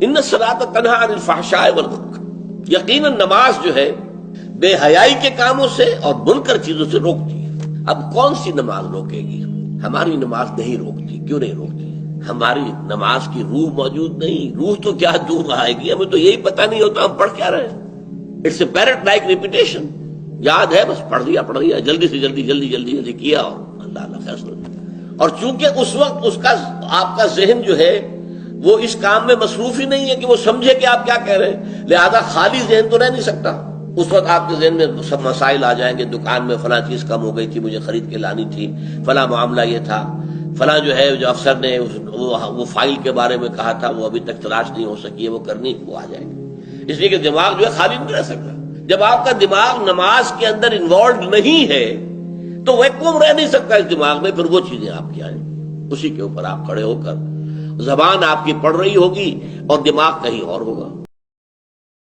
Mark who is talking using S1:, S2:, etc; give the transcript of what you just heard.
S1: ان الصلاۃ تنہی عن الفحشاء والمنکر، یقیناً نماز جو ہے بے حیائی کے کاموں سے اور منکر چیزوں سے روکتی ہے۔ اب کون سی نماز روکے گی؟ ہماری نماز نہیں روکتی۔ کیوں نہیں روکتی؟ ہماری نماز کی روح موجود نہیں۔ روح تو کیا دور آئے گی، ہمیں تو یہی پتہ نہیں ہوتا ہم پڑھ کیا رہے ہیں۔ It's a parrot like repetition, یاد ہے بس پڑھ لیا جلدی سے جلدی کیا اور اللہ فیصلہ۔ اور چونکہ اس وقت آپ کا ذہن جو ہے وہ اس کام میں مصروف ہی نہیں ہے کہ وہ سمجھے کہ آپ کیا کہہ رہے ہیں، لہذا خالی ذہن تو رہ نہیں سکتا۔ اس وقت آپ کے ذہن میں سب مسائل آ جائیں گے، دکان میں فلاں چیز کم ہو گئی تھی، مجھے خرید کے لانی تھی، فلاں معاملہ یہ تھا، فلاں جو ہے جو افسر نے وہ فائل کے بارے میں کہا تھا وہ ابھی تک تلاش نہیں ہو سکی ہے، وہ کرنی، وہ آ جائے گی۔ اس لیے کہ دماغ جو ہے خالی نہیں رہ سکتا۔ جب آپ کا دماغ نماز کے اندر انوالوڈ نہیں ہے تو ویکوم رہ نہیں سکتا اس دماغ میں، پھر وہ چیزیں آپ کی آئیں، اسی کے اوپر آپ کھڑے ہو کر زبان آپ کی پڑھ رہی ہوگی اور دماغ کہیں اور ہوگا۔